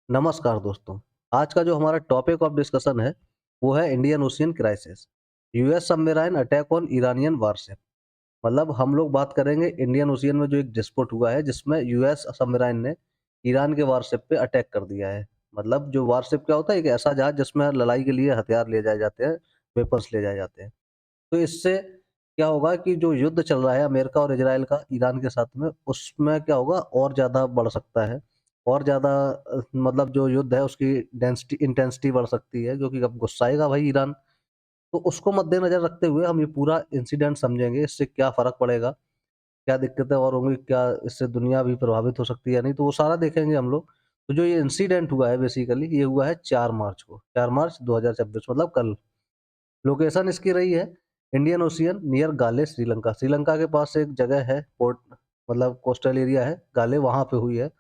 नमस्कार दोस्तों। आज का जो हमारा टॉपिक ऑफ डिस्कशन है, वो है Indian ocean crisis. US submarine attack on Iranian warship. मतलब हम लोग बात करेंगे इंडियन ओशियन में जो एक डिस्प्यूट हुआ है, जिसमें यूएस सबमरीन ने ईरान के वारशिप पे अटैक कर दिया है। मतलब जो वारशिप क्या होता है, एक ऐसा जहाज जिसमें लड़ाई के लिए हथियार ले जाए जाते हैं, वेपन्स ले जाए जाते हैं। तो इससे क्या होगा कि जो युद्ध चल रहा है अमेरिका और इज़राइल का ईरान के साथ में, उसमें क्या होगा और ज़्यादा बढ़ सकता है। और ज़्यादा मतलब जो युद्ध है उसकी डेंसिटी इंटेंसिटी बढ़ सकती है, क्योंकि अब गुस्साएगा भाई ईरान। तो उसको मद्देनज़र रखते हुए हम ये पूरा इंसिडेंट समझेंगे, इससे क्या फ़र्क पड़ेगा, क्या दिक्कतें और होंगी, क्या इससे दुनिया भी प्रभावित हो सकती है या नहीं, तो वो सारा देखेंगे हम लोग। तो जो ये इंसिडेंट हुआ है बेसिकली ये हुआ है 4 मार्च को, 4 मार्च 2026 मतलब कल। लोकेशन इसकी रही है इंडियन ओशियन नियर गाले, श्रीलंका। श्रीलंका के पास एक जगह है, पोर्ट मतलब कोस्टल एरिया है, गाले, वहाँ पे हुई है।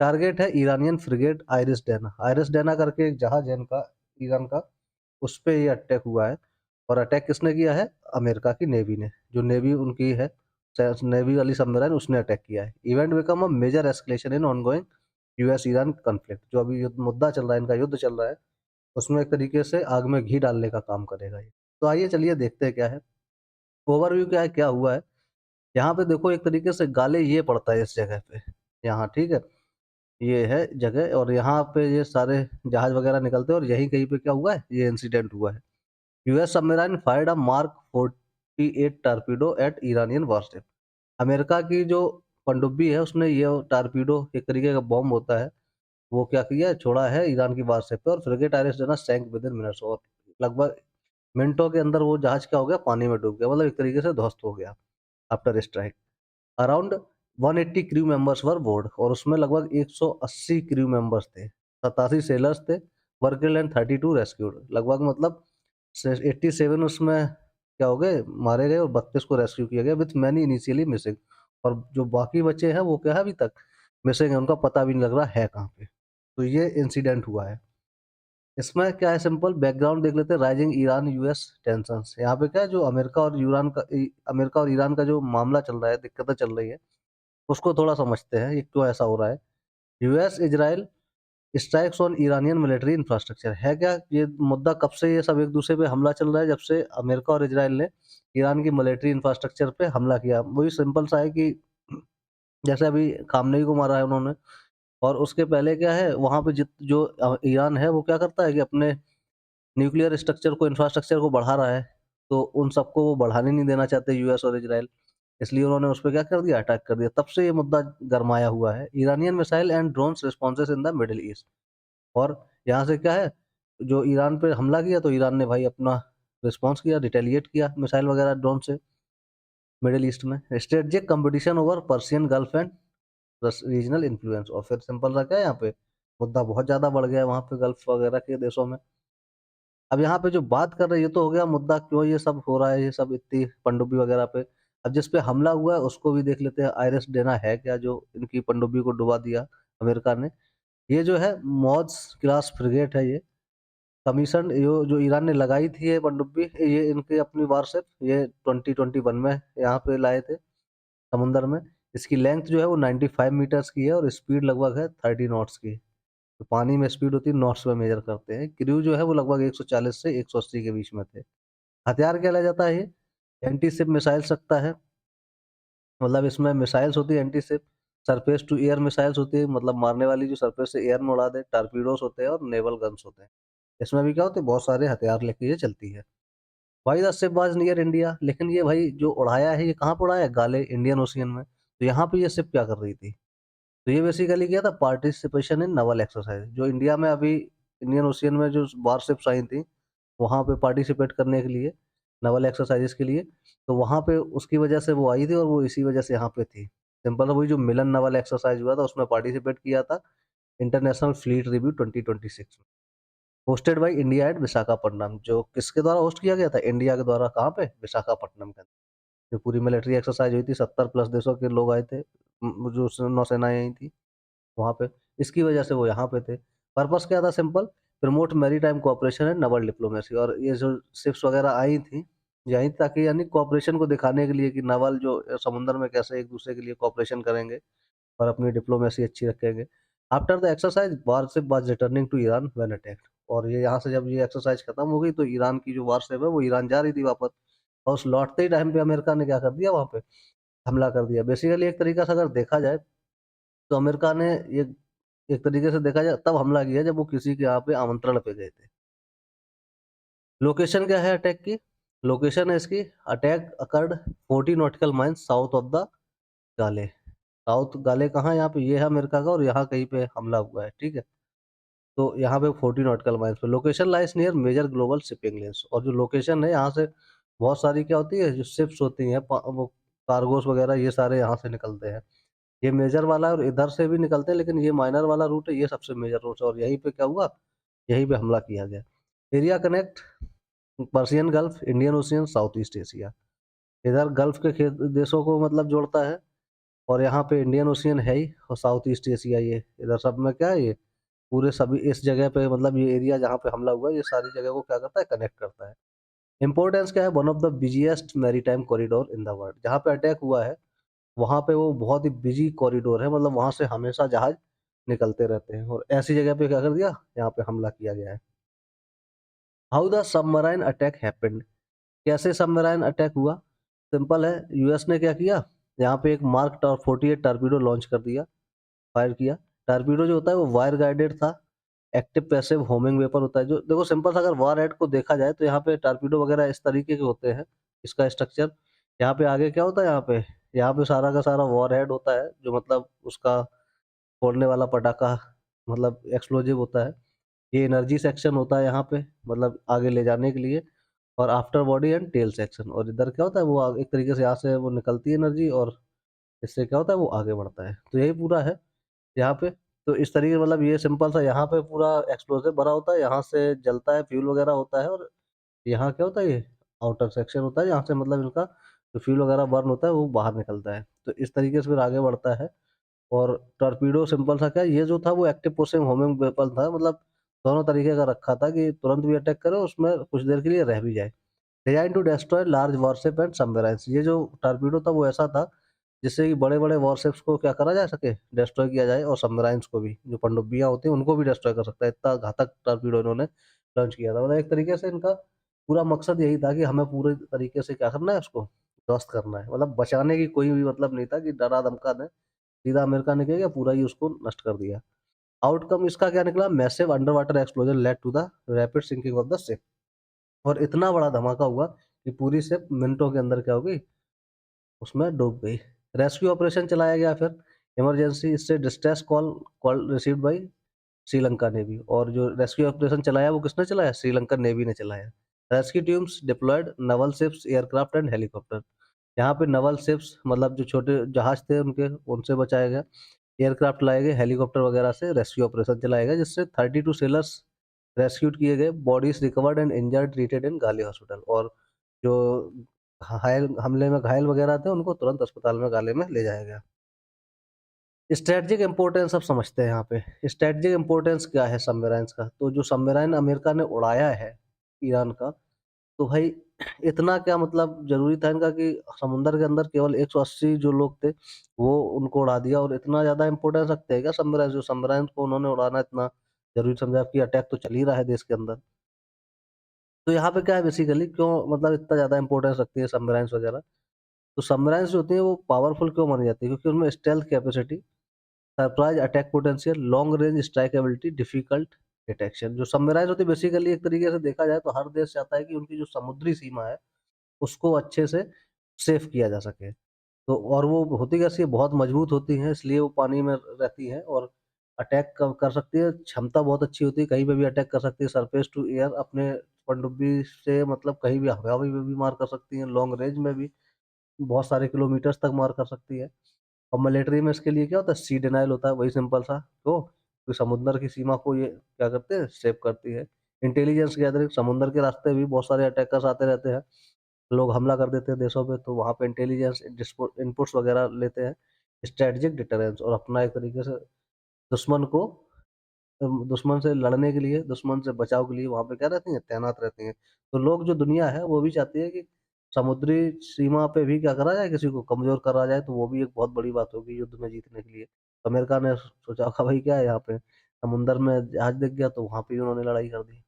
टारगेट है ईरानियन फ्रिगेट आइरिस डैना। आइरिस डैना करके एक जहाज है इनका, ईरान का, उस पे ये अटैक हुआ है। और अटैक किसने किया है? अमेरिका की नेवी ने। जो नेवी उनकी है, नेवी वाली सबमरीन, उसने अटैक किया है। Event become a major escalation in ongoing US Iran conflict. जो अभी युद्ध मुद्दा चल रहा है, इनका युद्ध चल रहा है, उसमें एक तरीके से आग में घी डालने का काम करेगा ये। तो आइए चलिए देखते हैं क्या है। ओवरव्यू क्या है, क्या हुआ है। यहाँ पे देखो एक तरीके से गाले ये पड़ता है इस जगह पे, यहाँ ठीक है। ये है जगह और यहाँ पे ये सारे जहाज वगैरह निकलते हैं और यहीं कहीं पे क्या हुआ है, ये इंसिडेंट हुआ है। US submarine fired a mark 48 torpedo at Iranian warship. America की जो पनडुब्बी है उसने ये टॉरपीडो, एक तरीके का बॉम्ब होता है, वो क्या किया, छोड़ा है ईरान की वारशिप पे और फ्रिगेट आइरिस जो है ना सैंक विद इन मिनट्स। और लगभग मिनटों के अंदर वो जहाज क्या हो गया, पानी में डूब गया, मतलब एक तरीके से ध्वस्त हो गया after strike. Around 180 crew members वर बोर्ड और उसमें लगभग 180 क्रू मेंबर्स थे, 87 सेलर्स थे, वर किल्ड एंड 32 रेस्क्यूड। लगभग मतलब 87 उसमें क्या हो गए, मारे गए, और 32 को रेस्क्यू किया गया, विथ मैनी इनिशियली मिसिंग। और जो बाकी बचे हैं वो क्या है, अभी तक मिसिंग है, उनका पता भी नहीं लग रहा है कहाँ पे। तो ये इंसिडेंट हुआ है। इसमें क्या है, सिंपल बैकग्राउंड देख लेते हैं। Rising Iran US tensions. यहाँ पे क्या है, जो अमेरिका और ईरान का जो मामला चल रहा है, दिक्कतें चल रही है, उसको थोड़ा समझते हैं, ये क्यों ऐसा हो रहा है। US Israel strikes on Iranian military infrastructure. है क्या ये मुद्दा, कब से ये सब एक दूसरे पे हमला चल रहा है? जब से अमेरिका और इजराइल ने ईरान की मिलिट्री इंफ्रास्ट्रक्चर पे हमला किया। वही सिंपल सा है कि जैसे अभी खामनेई को मारा है उन्होंने, और उसके पहले क्या है, वहाँ पे जो ईरान है वो क्या करता है कि अपने न्यूक्लियर स्ट्रक्चर को, इंफ्रास्ट्रक्चर को बढ़ा रहा है, तो उन सबको वो बढ़ाने नहीं देना चाहते यूएस और इजराइल। इसलिए उन्होंने उस पे क्या कर दिया, अटैक कर दिया। तब से ये मुद्दा गरमाया हुआ है। Iranian missile and drones responses in the middle east. और यहाँ से क्या है, जो ईरान पे हमला किया तो ईरान ने भाई अपना रिस्पॉन्स किया, रिटेलिएट किया मिसाइल वगैरह ड्रोन से मिडल ईस्ट में। Strategic competition over Persian gulf and regional influence. और फिर सिंपल सा क्या है, यहाँ पे मुद्दा बहुत ज़्यादा बढ़ गया है वहाँ पे गल्फ वगैरह के देशों में। अब यहाँ पे जो बात कर रहे हैं, ये तो हो गया मुद्दा, क्यों ये सब हो रहा है, ये सब इतनी पनडुब्बी वगैरह पे। अब जिस पे हमला हुआ है उसको भी देख लेते हैं। आइरिस डेना है क्या, जो इनकी पनडुब्बी को डुबा दिया अमेरिका ने। ये जो है मौज क्लास फ्रिगेट है ये। कमीशन यो जो ईरान ने लगाई थी ये पनडुब्बी, ये इनकी अपनी वारशिप, ये 2021 में यहाँ पे लाए थे समुंदर में। इसकी लेंथ जो है वो 95 मीटर्स की है और स्पीड लगभग है 30 नॉट्स की। तो पानी में स्पीड होती है, नॉट्स में मेजर करते हैं। क्रू जो है वो लगभग 140 से 180 के बीच में थे। हथियार क्या ले जाता है ये? एंटी शिप मिसाइल्स रखता है। मतलब इसमें मिसाइल्स होती है anti ship, surface to air missiles होती है, मतलब मारने वाली जो सरफेस से एयर में उड़ा दे, टॉरपीडोस होते हैं और नेवल गन्स होते हैं। इसमें भी क्या होते हैं, बहुत सारे हथियार लेके ये चलती है। Why the ship was near India. लेकिन ये भाई जो उड़ाया है, ये कहाँ पे उड़ाया है? गाले, इंडियन ओशियन में। तो यहाँ पे ये शिप क्या कर रही थी? तो ये बेसिकली क्या था, पार्टिसिपेशन इन नवल एक्सरसाइज। जो इंडिया में अभी इंडियन ओशियन में जो वारशिप्स आई थी, वहाँ पे पार्टिसिपेट करने के लिए, नवल एक्सरसाइज़ेज़ के लिए, तो वहाँ पे उसकी वजह से वो आई थी और वो इसी वजह से यहाँ पे थी। सिंपल है, वही जो मिलन नवल एक्सरसाइज़ हुआ था उसमें पार्टिसिपेट किया था इंटरनेशनल फ्लीट रिव्यू 2026 में। Hosted by India at Visakhapatnam. जो किसके द्वारा होस्ट किया गया था? इंडिया के द्वारा। कहाँ पे? विशाखापट्टनम के अंदर। जो पूरी मिलिट्री एक्सरसाइज़ हुई थी, 70 प्लस देशों के लोग आए थे। जो नौसेनाएँ आई थी वहाँ पे। इसकी वजह से वो यहाँ पे थे। पर्पस क्या था? Simple, promote maritime cooperation and novel diplomacy. और ये जो शिप्स वगैरह आई थी, यहीं ताकि यानी कोऑपरेशन को दिखाने के लिए कि नावल जो समुद्र में कैसे एक-दूसरे के लिए कोऑपरेशन करेंगे और अपनी डिप्लोमेसी अच्छी रखेंगे। After the exercise warship was returning to Iran when attacked. और ये यहाँ से जब ये एक्सरसाइज खत्म हो गई तो ईरान की जो वारशिप है वो ईरान जा रही थी वापस, और उस लौटते ही टाइम पे अमेरिका ने क्या कर दिया, वहाँ पे हमला कर दिया। बेसिकली एक तरीक़े से अगर देखा जाए तो अमेरिका ने ये एक तरीक़े से देखा जाए तब हमला किया जब वो किसी के यहाँ पे आमंत्रण पे गए थे। लोकेशन क्या है अटैक की? लोकेशन है इसकी, attack occurred 40 nautical miles south of the गाले। साउथ गाले कहाँ है यहाँ पे? ये है अमेरिका का, और यहाँ कहीं पे हमला हुआ है, ठीक है? तो यहाँ पे 40 नॉटिकल माइल्स पे location lies near major global shipping lanes. और जो लोकेशन है यहाँ से बहुत सारी क्या होती है, जो शिप्स होती हैं वो कार्गोस वगैरह ये सारे यहाँ से निकलते हैं। ये मेजर वाला है और इधर से भी निकलते हैं, लेकिन ये माइनर वाला रूट है, ये सबसे मेजर रूट है, और यहीं पे क्या हुआ, यहीं पे हमला किया गया। Area connect Persian gulf, Indian ocean, south east Asia. इधर गल्फ के देशों को मतलब जोड़ता है, और यहाँ पे इंडियन ओशियन है ही, और साउथ ईस्ट एशिया ये इधर सब में क्या है, ये पूरे सभी इस जगह पे मतलब ये एरिया जहाँ पे हमला हुआ है, ये सारी जगह को क्या करता है, कनेक्ट करता है। इम्पोर्टेंस क्या है? One of the busiest maritime corridor in the world. जहाँ पे अटैक हुआ है, वहाँ पे वो बहुत ही बिज़ी कॉरिडोर है, मतलब वहाँ से हमेशा जहाज़ निकलते रहते हैं, और ऐसी जगह पे क्या कर दिया, यहाँ पे हमला किया गया है। How the submarine attack happened? कैसे सबमराइन अटैक हुआ? सिंपल है, यूएस ने क्या किया, यहाँ पे एक मार्क 48 टॉर्पीडो लॉन्च कर दिया, फायर किया। टॉर्पीडो जो होता है वो वायर गाइडेड था, एक्टिव पैसिव होमिंग वेपन होता है। जो देखो सिंपल सा अगर वॉरहेड को देखा जाए तो यहाँ पे टॉर्पीडो वगैरह इस तरीके के होते हैं, इसका स्ट्रक्चर। यहाँ पे आगे क्या होता है, यहाँ पे सारा का सारा वॉरहेड होता है, जो मतलब उसका फोड़ने वाला पटाखा, मतलब एक्सप्लोजिव होता है। ये एनर्जी सेक्शन होता है यहाँ पे, मतलब आगे ले जाने के लिए, और after body and tail section. और इधर क्या होता है, वो एक तरीके से यहाँ से वो निकलती है एनर्जी, और इससे क्या होता है, वो आगे बढ़ता है। तो यही पूरा है यहाँ पे। तो इस तरीके मतलब ये सिंपल सा यहाँ पे पूरा एक्सप्लोसिव भरा होता है, यहाँ से जलता है, फ्यूल वगैरह होता है, और यहाँ क्या होता है, ये आउटर सेक्शन होता है, यहाँ से मतलब इनका जो फ्यूल वगैरह बर्न होता है वो बाहर निकलता है। तो इस तरीके से फिर आगे बढ़ता है। और टॉर्पीडो सिंपल सा क्या है, ये जो था वो एक्टिव पोसिंग होमिंग वेपन था, मतलब दोनों तरीके का रखा था कि तुरंत भी अटैक करे, उसमें कुछ देर के लिए रह भी जाए। Design to destroy large warship and submarines. ये जो टॉर्पीडो था वो ऐसा था जिससे कि बड़े-बड़े वॉरशिप्स को क्या करा जा सके, डिस्ट्रॉय किया जाए, और सबमराइन्स को भी, जो पनडुब्बियाँ होती हैं उनको भी डिस्ट्रॉय कर सकता है। इतना घातक टॉर्पीडो इन्होंने लॉन्च किया था। मतलब एक तरीके से इनका पूरा मकसद यही था कि हमें पूरे तरीके से क्या करना है, उसको ध्वस्त करना है। मतलब बचाने की कोई भी मतलब नहीं था कि डरा धमका दें, सीधा अमेरिका ने क्या किया, पूरा ही उसको नष्ट कर दिया। आउटकम इसका क्या निकला, massive underwater explosion led to the rapid sinking of the ship. और इतना बड़ा धमाका हुआ कि पूरी शिप मिनटों के अंदर क्या हो गई, उसमें डूब गई। रेस्क्यू ऑपरेशन चलाया गया फिर, इमरजेंसी इससे distress call call received by Sri Lanka navy. और जो रेस्क्यू ऑपरेशन चलाया वो किसने चलाया, श्रीलंकन नेवी ने चलाया। Rescue teams deployed naval ships, aircraft and helicopter. यहाँ पे नवल शिप्स मतलब जो छोटे जहाज थे उनके, उनसे बचाया गया। एयरक्राफ्ट लाए गए, हेलीकॉप्टर वगैरह से रेस्क्यू ऑपरेशन चलाया गया, जिससे 32 सेलर्स रेस्क्यूड किए गए, bodies recovered and injured treated in गाले हॉस्पिटल। और जो घायल, हमले में घायल वगैरह थे, उनको तुरंत अस्पताल में गाले में ले जाया गया। स्ट्रैटेजिक इम्पोर्टेंस अब समझते हैं यहाँ पे। स्ट्रैटेजिक इम्पोर्टेंस क्या है सबमराइन्स का? तो जो सबमराइन अमेरिका ने उड़ाया है ईरान का, तो भाई इतना क्या मतलब ज़रूरी था इनका कि समुद्र के अंदर केवल 180 जो लोग थे, वो उनको उड़ा दिया, और इतना ज़्यादा इम्पोर्टेंस रखते हैं क्या सबमराइन? जो सबमराइन को उन्होंने उड़ाना इतना ज़रूरी समझा कि अटैक तो चल ही रहा है देश के अंदर। तो यहाँ पे क्या है बेसिकली, क्यों मतलब इतना ज़्यादा इम्पोर्टेंस रखती है सबमराइन्स वगैरह? तो सबमराइन्स जो होती हैं वो पावरफुल क्यों मानी जाती है? क्योंकि उनमें stealth capacity, surprise attack potential, long range strike ability, difficult detection. जो सबमराइन्स होती है बेसिकली एक तरीके से देखा जाए तो हर देश चाहता है कि उनकी जो समुद्री सीमा है, उसको अच्छे से सेफ किया जा सके। तो और वो होती कैसी है, बहुत मजबूत होती हैं, इसलिए वो पानी में रहती हैं, और अटैक कर सकती है, क्षमता बहुत अच्छी होती है, कहीं पे भी अटैक कर सकती है, सरफेस टू एयर अपने पनडुब्बी से, मतलब कहीं भी हवा में भी मार कर सकती हैं, लॉन्ग रेंज में भी बहुत सारे किलोमीटर्स तक मार कर सकती है। और मिलिट्री में इसके लिए क्या होता है, सी डिनायल होता है, वही सिंपल सा। तो समुद्र की सीमा को ये क्या करते हैं, सेव करती है। इंटेलिजेंस गैदरिंग, समुद्र के रास्ते भी बहुत सारे अटैकर्स आते रहते हैं, लोग हमला कर देते हैं देशों पे, तो वहाँ पे इंटेलिजेंस इनपुट्स वगैरह लेते हैं। स्ट्रेटेजिक डिटरेंस, और अपना एक तरीके से दुश्मन को दुश्मन से लड़ने के लिए, दुश्मन से बचाव के लिए वहाँ पे क्या रहती हैं, तैनात रहती हैं। तो लोग, जो दुनिया है वो भी चाहती है कि समुद्री सीमा पे भी क्या करा जाए, किसी को कमज़ोर करा जाए, तो वो भी एक बहुत बड़ी बात होगी युद्ध में जीतने के लिए। अमेरिका ने सोचा होगा भाई क्या है यहाँ पे, समुंदर में जहाज दिख गया तो वहाँ पे भी उन्होंने लड़ाई कर दी।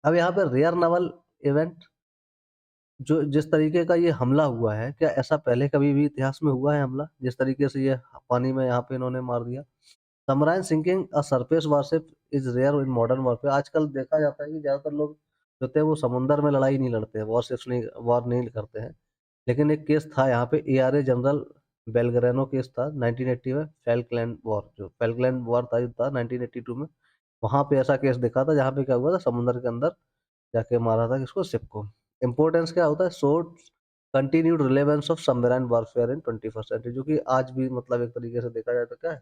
अब यहाँ पे रेयर नावल इवेंट जो जिस तरीके का ये हमला हुआ है, क्या ऐसा पहले कभी भी इतिहास में हुआ है हमला? जिस तरीके से ये पानी में यहाँ पे इन्होंने मार दिया। Submarine sinking a surface warship is rare in modern warfare. आजकल देखा जाता है कि ज़्यादातर लोग जो होते हैं वो समुद्र में लड़ाई नहीं लड़ते हैं, वॉरशिप्स नहीं वॉर नहीं करते हैं। लेकिन एक केस था यहाँ पे एआरए जनरल बेलग्रानो केस था 1980 में फ़ेल्कलैंड वॉर जो फ़ेल्कलैंड वॉर था युद्ध था 1982 में। वहाँ पे ऐसा केस देखा था जहाँ पे क्या हुआ था समुद्र के अंदर जाके मारा था किसको? शिप को। इम्पोर्टेंस क्या होता है? Shows continued relevance of submarine warfare in 21st century जो कि आज भी मतलब एक तरीके से देखा जाए तो क्या है,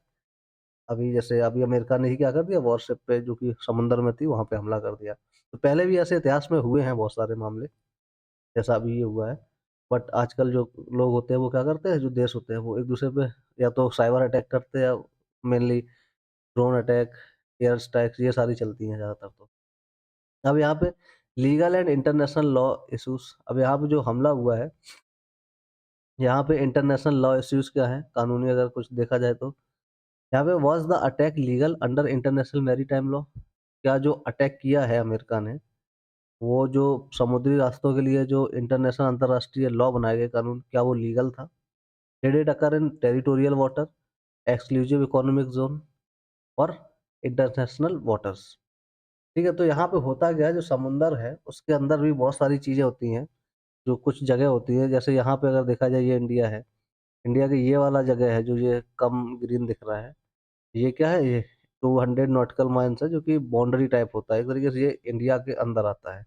अभी जैसे अभी अमेरिका ने ही क्या कर दिया वॉरशिप पे जो कि समुद्र में थी वहाँ पे हमला कर दिया। तो पहले भी ऐसे इतिहास में हुए हैं बहुत सारे मामले, जैसा अभी ये हुआ है। बट आजकल जो लोग होते हैं वो क्या करते हैं, जो देश होते हैं वो एक-दूसरे पे या तो साइबर अटैक करते हैं या mainly drone attack, air strikes ये सारी चलती हैं ज़्यादातर तो। अब यहाँ पे legal and international law issues अब यहाँ पे जो हमला हुआ है, यहाँ पे इंटरनेशनल लॉ इश्यूज़ क्या हैं? कानूनी अगर कुछ देखा जाए तो। यहाँ पे was the attack legal under international maritime law? क्या जो अटैक किया है अमेरिका ने, वो जो समुद्री रास्तों के लिए जो इंटरनेशनल अंतर्राष्ट्रीय लॉ बनाए गए कानून, क्या वो लीगल था? Did it occur in territorial water, exclusive economic zone और इंटरनेशनल वाटर्स? ठीक है, तो यहाँ पे होता क्या है, जो समुंदर है, उसके अंदर भी बहुत सारी चीज़ें होती हैं, जो कुछ जगह होती है, जैसे यहाँ पे अगर देखा जाए ये इंडिया है। इंडिया की ये वाला जगह है, जो ये कम ग्रीन दिख रहा है, ये क्या है ये 200 नॉटिकल माइल्स है, जो कि बाउंड्री टाइप होता है। एक तरीके से ये इंडिया के अंदर आता है,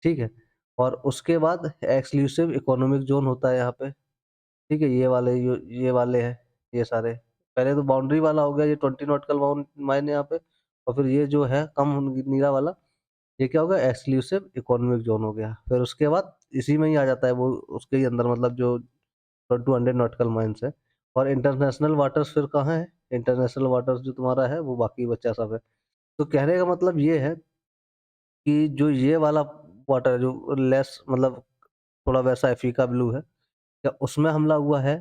ठीक है? और उसके बाद एक्सक्लूसिव इकोनॉमिक ज़ोन होता है यहाँ पे, ठीक है? ये वाले हैं, ये सारे। पहले तो बाउंड्री वाला हो गया, ये 20 नॉटिकल माइन यहाँ पे और फिर ये जो है कम नीला वाला, ये क्या हो गया एक्सक्लूसिव इकोनॉमिक ज़ोन हो गया। फिर उसके बाद इसी में ही आ जाता है वो उसके ही अंदर मतलब जो 200 नॉटिकल माइल्स है और इंटरनेशनल वाटर्स फिर कहाँ है? इंटरनेशनल वाटर्स जो तुम्हारा है वो बाकी बचा सब है। तो कहने का मतलब ये है कि जो ये वाला वाटर है जो लेस मतलब थोड़ा वैसा है फीका ब्लू है, क्या उसमें हमला हुआ है?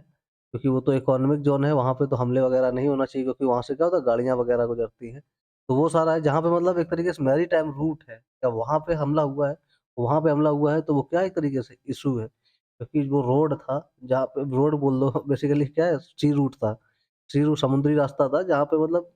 क्योंकि वो तो इकोनॉमिक ज़ोन है, वहाँ पे तो हमले वगैरह नहीं होना चाहिए क्योंकि वहाँ से क्या होता है गाड़ियाँ वगैरह गुज़रती हैं। तो वो सारा है जहाँ पे मतलब एक तरीके से मैरीटाइम रूट है, क्या वहाँ पे हमला हुआ है? वहाँ पे हमला हुआ है तो वो क्या एक तरीके से इश्यू है, क्योंकि वो रोड था जहाँ पे रोड बोल दो बेसिकली क्या है सी रूट था। सी रूट समुद्री रास्ता था जहाँ पे मतलब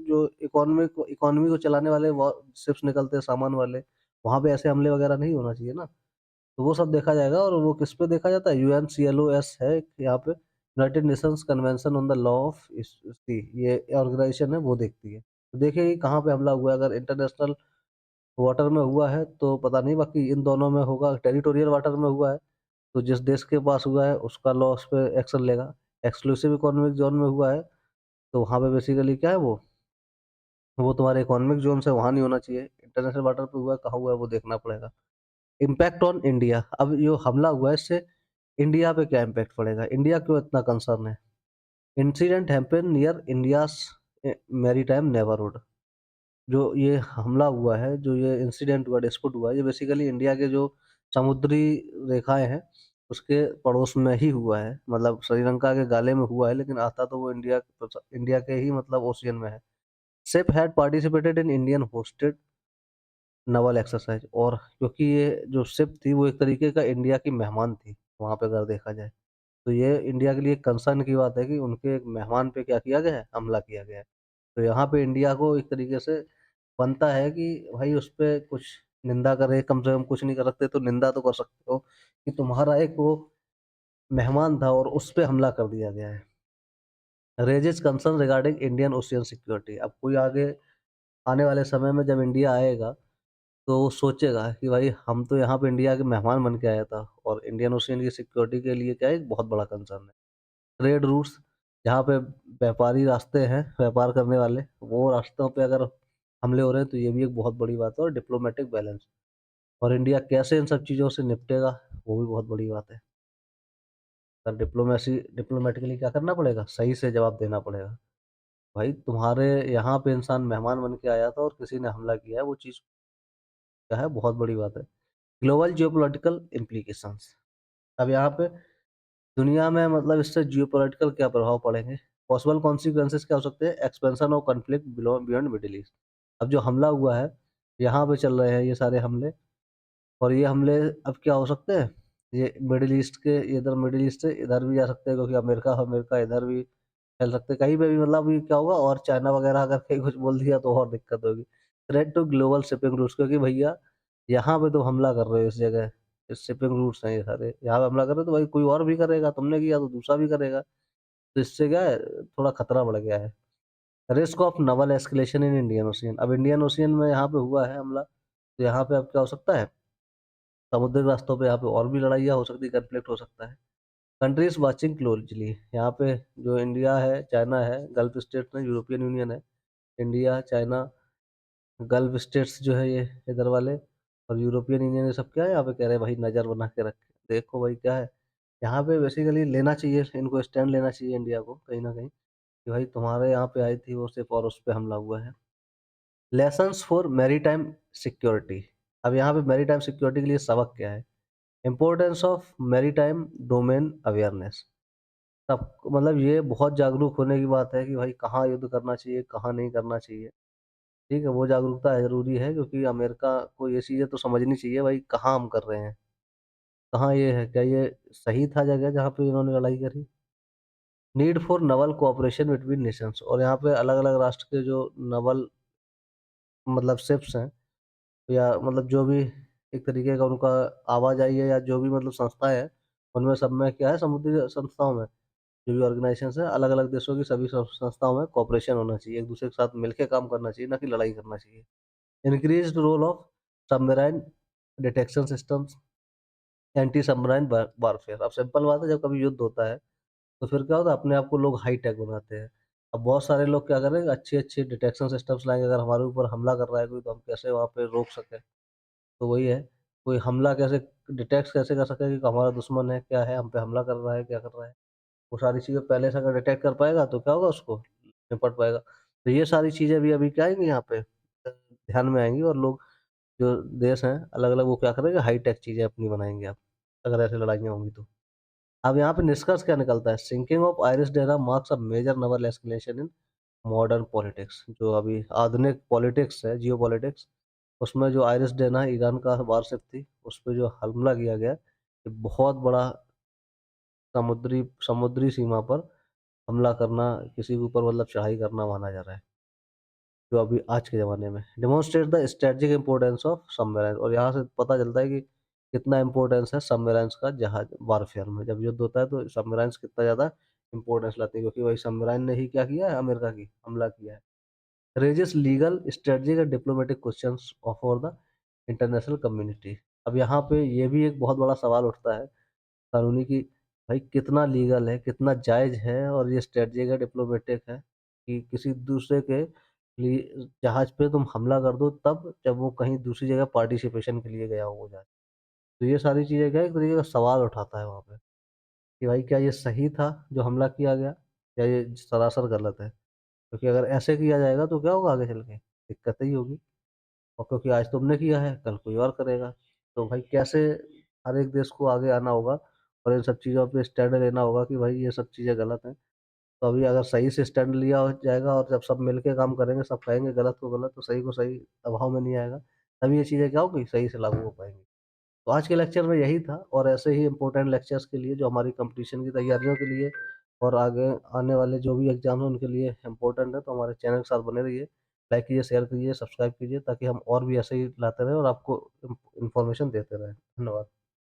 जो इकोनॉमी को चलाने वाले व शिप्स निकलते हैं सामान वाले, वहाँ पे ऐसे हमले वगैरह नहीं होना चाहिए ना। तो वो सब देखा जाएगा और वो किस पे देखा जाता है यूएनसीएलओएस है एक यहाँ पे United Nations Convention on the law of sea ये ऑर्गेनाइजेशन है वो देखती है। तो देखिए कि कहाँ पे हमला हुआ है, अगर इंटरनेशनल वाटर में हुआ है तो पता नहीं, बाकी इन दोनों में होगा, टेरिटोरियल वाटर में हुआ है तो जिस देश के पास हुआ है उसका लॉ उस पे एक्शन लेगा। एक्सक्लूसिव इकोनॉमिक ज़ोन में हुआ है तो वहाँ पे बेसिकली क्या है वो तुम्हारे इकोनॉमिक ज़ोन से वहाँ नहीं होना चाहिए। इंटरनेशनल वाटर पे हुआ है, कहाँ हुआ है वो देखना पड़ेगा। इम्पैक्ट ऑन इंडिया अब जो हमला हुआ है इससे इंडिया पे क्या इम्पैक्ट पड़ेगा? इंडिया क्यों इतना कंसर्न है? Incident happen near India's maritime neighbourhood जो ये हमला हुआ है, जो ये इंसिडेंट हुआ, डिस्प्यूट हुआ है, ये बेसिकली इंडिया के जो समुद्री रेखाएँ हैं, उसके पड़ोस में ही हुआ है। मतलब श्रीलंका के गाले में हुआ है, लेकिन आता तो वो इंडिया के ही मतलब ओशियन में है। Ship had participated in Indian hosted novel exercise और क्योंकि ये जो शिप थी, वो एक तरीके का इंडिया की मेहमान थी, वहाँ पे अगर देखा जाए। तो ये इंडिया के लिए कंसर्न की बात है कि उनके एक मेहमान पे क्या किया गया है? हमला किया गया है। तो यहाँ पे इंडिया को एक तरीके से बनता है कि भाई उस पे कुछ निंदा करे, कम से कम कुछ नहीं कर सकते तो निंदा तो कर सकते हो कि तुम्हारा एक वो मेहमान था और उस पे हमला कर दिया गया है। Raises concern regarding Indian ocean security अब कोई आगे आने वाले समय में जब इंडिया आएगा, तो वो सोचेगा कि भाई हम तो यहाँ पे इंडिया के मेहमान बन के आया था और इंडियन ओशियन की सिक्योरिटी के लिए क्या है एक बहुत बड़ा कंसर्न है। ट्रेड रूट्स जहाँ पे व्यापारी रास्ते हैं, व्यापार करने वाले, वो रास्तों पे अगर हमले हो रहे हैं तो ये भी एक बहुत बड़ी बात है और डिप्लोमेटिक बैलेंस और इंडिया कैसे इन सब चीज़ों से निपटेगा, वो भी बहुत बड़ी बात है। पर डिप्लोमैटिकली क्या करना पड़ेगा? सही से जवाब देना पड़ेगा। भाई तुम्हारे यहाँ पे इंसान मेहमान बन के आया था और किसी ने हमला किया है, वो चीज़ क्या है बहुत बड़ी बात है। ग्लोबल जियोपॉलिटिकल इम्प्लीकेशंस अब यहाँ पे दुनिया में मतलब इससे जियोपॉलिटिकल क्या प्रभाव पड़ेंगे? पॉसिबल कॉन्सिक्वेंसेस क्या हो सकते हैं? Expansion of conflict beyond middle east. अब जो हमला हुआ है, यहाँ पे चल रहे हैं ये सारे हमले, और ये हमले अब क्या हो सकते हैं? ये मिडल ईस्ट के, इधर मिडल ईस्ट से इधर भी जा सकते हैं, क्योंकि अमेरिका अमेरिका इधर भी फैल सकते हैं। कहीं पे भी मतलब ये क्या होगा, और चाइना वगैरह अगर कहीं कुछ बोल दिया तो और दिक्कत होगी। Threat to global shipping routes, क्योंकि भैया यहाँ पे तुम हमला कर रहे हो इस जगह, इस शिपिंग रूट्स हैं ये सारे, यहाँ पे हमला कर रहे हो तो भाई कोई और भी करेगा, तुमने किया तो दूसरा भी करेगा। तो इससे क्या है, थोड़ा खतरा बढ़ गया है। Risk of Naval escalation in Indian ocean, अब इंडियन ओशियन में यहाँ पे हुआ है हमला, तो यहाँ पे अब क्या हो सकता है, समुद्री रास्तों पे यहाँ पे और भी लड़ाइयाँ हो सकती है, कॉन्फ्लिक्ट हो सकता है। कंट्रीज वाचिंग क्लोजली, यहाँ पे जो इंडिया है, चाइना है, गल्फ स्टेट्स हैं, यूरोपियन यूनियन है, इंडिया, चाइना, गल्फ स्टेट्स जो है ये इधर वाले, और यूरोपियन यूनियन, ये सब क्या है यहाँ पे कह रहे हैं भाई नज़र बना के रखे, देखो भाई क्या है। यहाँ पे बेसिकली लेना चाहिए, इनको स्टैंड लेना चाहिए इंडिया को कहीं न कहीं, कि भाई तुम्हारे यहाँ पे आई थी वो सिर्फ़, और उस पे हमला हुआ है। लेसन्स फॉर मैरीटाइम सिक्योरिटी, अब यहाँ पे मैरीटाइम सिक्योरिटी के लिए सबक क्या है? Importance of maritime domain awareness. सब मतलब ये बहुत जागरूक होने की बात है कि भाई कहाँ युद्ध करना चाहिए, कहाँ नहीं करना चाहिए। ठीक है, वो जागरूकता ज़रूरी है, क्योंकि अमेरिका को ये चीज़ें तो समझनी चाहिए भाई कहाँ हम कर रहे हैं, कहाँ ये है, क्या ये सही था जगह जहाँ पे इन्होंने लड़ाई करी? Need for Naval cooperation between Nations, और यहाँ पे अलग-अलग राष्ट्र के जो नवल मतलब शिप्स हैं, या मतलब जो भी एक तरीके का उनका आवाजाही है, या जो भी मतलब संस्थाएँ हैं, उनमें सब में क्या है, समुद्री संस्थाओं में जो भी ऑर्गेनाइज़ेशंस हैं, अलग-अलग देशों की सभी संस्थाओं में कोऑपरेशन होना चाहिए, एक-दूसरे के साथ मिलके काम करना चाहिए, ना कि लड़ाई करना चाहिए। Increased role of submarine detection systems, anti submarine warfare, अब सिंपल बात है, जब कभी युद्ध होता है, तो फिर क्या होता है, अपने आप को लोग हाई टेक बनाते हैं। अब बहुत सारे लोग क्या करेंगे, अच्छी-अच्छी डिटेक्शन सिस्टम्स लाएँगे, अगर हमारे ऊपर हमला कर रहा है कोई, तो हम कैसे वहाँ पे रोक सकें। तो वही है, कोई हमला कैसे डिटेक्ट कैसे कर सके कि हमारा दुश्मन है, क्या है, हम पे हमला कर रहा है, क्या कर रहा है। वो सारी चीज़ें पहले से अगर डिटेक्ट कर पाएगा तो क्या होगा, उसको निपट पाएगा। तो ये सारी चीज़ें भी अभी क्या आएँगी यहाँ पे ध्यान में आएँगी, और लोग जो देश हैं अलग-अलग, वो क्या करेंगे, हाई-टेक चीज़ें अपनी बनाएँगे अब, अगर ऐसी लड़ाइयाँ होंगी तो। अब यहाँ पे निष्कर्ष क्या निकलता है, sinking of IRIS Dena marks a major naval escalation in modern politics, जो अभी आधुनिक पॉलिटिक्स है, जियोपॉलिटिक्स, उसमें जो आइरिस डेना ईरान का वारशिप थी, उस पे जो हमला किया गया, ये बहुत बड़ा समुद्री समुद्री सीमा पर हमला करना, किसी के ऊपर मतलब चढ़ाई करना माना जा रहा है, जो अभी आज के ज़माने में। Demonstrate the strategic importance of submarine, और यहाँ से पता चलता है कि कितना इम्पोर्टेंस है सबमरीन्स का जहाज वारफेयर में। जब युद्ध होता है तो सबमरीन्स कितना ज़्यादा इम्पोर्टेंस लाती है, क्योंकि वही सबमरीन ने ही क्या किया है, अमेरिका की हमला किया है। Raises legal, strategic and diplomatic questions for the international community. अब यहाँ पे ये भी एक बहुत बड़ा सवाल उठता है कानूनी, कि भाई कितना लीगल है, कितना जायज़ है, और ये स्ट्रेटेजिक है, डिप्लोमेटिक है, कि किसी दूसरे के लिए जहाज़ पे तुम हमला कर दो तब, जब वो कहीं दूसरी जगह पार्टिसिपेशन के लिए गया हो वो जहाज़। तो ये सारी चीज़ें क्या है, एक तरीके का सवाल उठाता है वहाँ पे, कि भाई क्या ये सही था जो हमला किया गया, या ये सरासर गलत है? क्योंकि अगर ऐसे किया जाएगा तो क्या होगा आगे चल के? दिक्कतें ही होगी। और क्योंकि आज तुमने किया है, कल कोई और करेगा। तो भाई कैसे हर एक देश को आगे आना होगा, और इन सब चीज़ों पे स्टैंड लेना होगा कि भाई ये सब चीज़ें गलत हैं। तो अभी अगर सही से स्टैंड लिया हो जाएगा, और जब सब मिल के काम करेंगे, सब कहेंगे गलत को गलत, तो सही को सही दबाव में नहीं आएगा। तभी ये चीज़ें क्या होगी, सही से लागू हो पाएँगी। तो आज के लेक्चर में यही था, और ऐसे ही इम्पोर्टेंट लेक्चर्स के लिए, जो हमारी कॉम्पिटिशन की तैयारियों के लिए और आगे आने वाले जो भी एग्ज़ाम हैं उनके लिए इम्पोर्टेंट है, तो हमारे चैनल के साथ बने रहिए। लाइक कीजिए, शेयर कीजिए, सब्सक्राइब कीजिए, ताकि हम और भी ऐसे ही लाते रहें और आपको इन्फॉर्मेशन देते रहें। धन्यवाद।